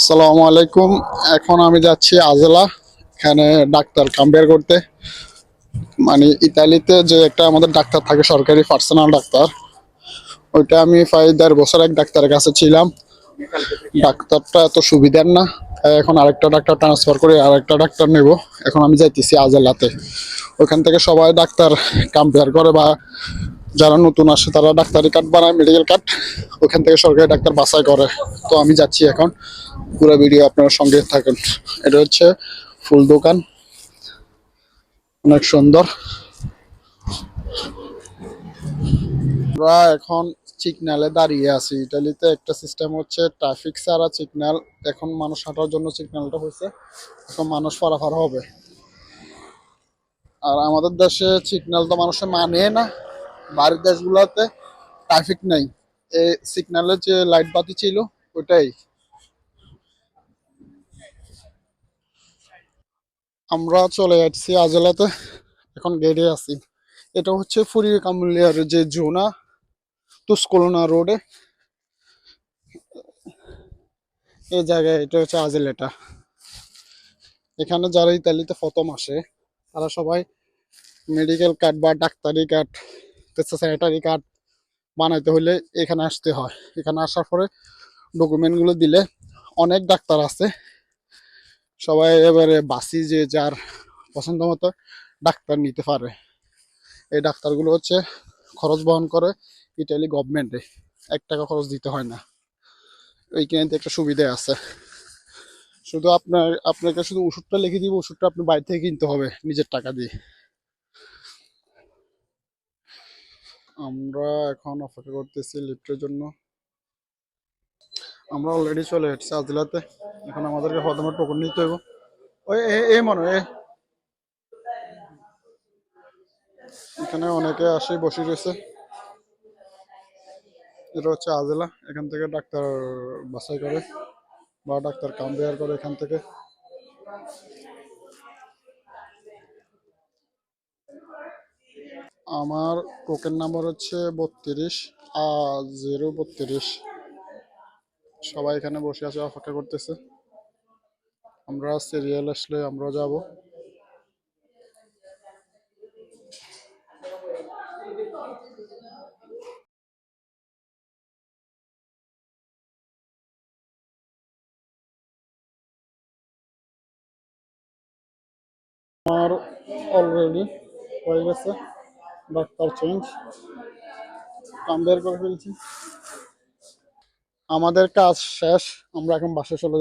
আসসালামু আলাইকুম। এখন আমি যাচ্ছি আজলা, এখানে ডাক্তার কম্পেয়ার করতে। মানে ইতালিতে যে একটা আমাদের ডাক্তার থাকে, সরকারি পার্সোনাল ডাক্তার, ওইটা আমি প্রায় 1.5 বছর এক ডাক্তারের কাছে ছিলাম। ডাক্তারটা এত সুবিধার না, তাই এখন আরেকটা ডাক্তার ট্রান্সফার করে আরেকটা ডাক্তার নেব। এখন আমি যাইতেছি আজলাতে। ওখান থেকে সবাই ডাক্তার কম্পেয়ার করে, বা যারা নতুন আসে তারা ডাক্তারি কার্ড বানায়, মেডিকেল কার্ড। ওখান থেকে সরকারি ডাক্তার বাছাই করে। তো আমি যাচ্ছি এখন। পুরো ভিডিও আপনারা সঙ্গে থাকুন। এটা হচ্ছে ফুল দোকান, অনেক সুন্দর। আমরা এখন সিগন্যালে দাঁড়িয়ে আছি। ইটালিতে একটা সিস্টেম হচ্ছে ট্রাফিক ছাড়া সিগন্যাল। এখন মানুষ হাঁটার জন্য সিগন্যালটা হয়েছে, এখন মানুষ পারাপার হবে। আর আমাদের দেশে সিগন্যাল তো মানুষের মানে না। বাইরের দেশগুলোতে ট্রাফিক নাই, এই সিগন্যালের যে লাইট বাতি ছিল ওটাই। আমরা চলে যাচ্ছি আজলাতে, এখন গেটে আছি। এটা হচ্ছে ফুরি কামুলিয়ার যে জোনা তুস্কোলনা রোডে, এই জায়গায়। এটা হচ্ছে আজেলেটা। এখানে যারা ইতালিতে প্রথম আসে তারা সবাই মেডিকেল কার্ড বা ডাক্তারি কার্ড, স্যানিটারি কার্ড বানাইতে হলে এখানে আসতে হয়। এখানে আসার পরে ডকুমেন্টগুলো দিলে অনেক ডাক্তার আছে, সবাই এবারে বাসি যে যার পছন্দ মতো ডাক্তার নিতে পারে। এই ডাক্তারগুলো হচ্ছে খরচ বহন করে ইটালি গভর্নমেন্টে, 1 টাকা খরচ দিতে হয় না। ওইখানে একটা সুবিধা আছে, শুধু আপনাকে শুধু ওষুধটা লিখে দিব, ওষুধটা আপনি বাইরে থেকে কিনতে হবে নিজের টাকা দিয়ে। আমরা এখন অপেক্ষা করতেছি লিফটের জন্য। আমরা অলরেডি চলে এসেছি আজলাতে। এখন আমাদেরকে প্রথমে টোকন নিতে হবে। ওই এই মনে হয় এখানে অনেকে আসে বসে রয়েছে। এটা হচ্ছে আজলা, এখান থেকে ডাক্তার বাছাই করে বা ডাক্তার কম্পেয়ার করে এখান থেকে। আমার টোকেন নাম্বার হচ্ছে 32 032। সবাই এখানে বসে আছে, অপেক্ষা করতেছে। আমরা সিরিয়াল আসলে আমরা যাব। আমার অলরেডি হয়ে গেছে, ডাক্তার চেঞ্জ, কম্পেয়ার করে ফেলছি। আমাদের কাজ শেষ, আমরা এখন বাসে চলে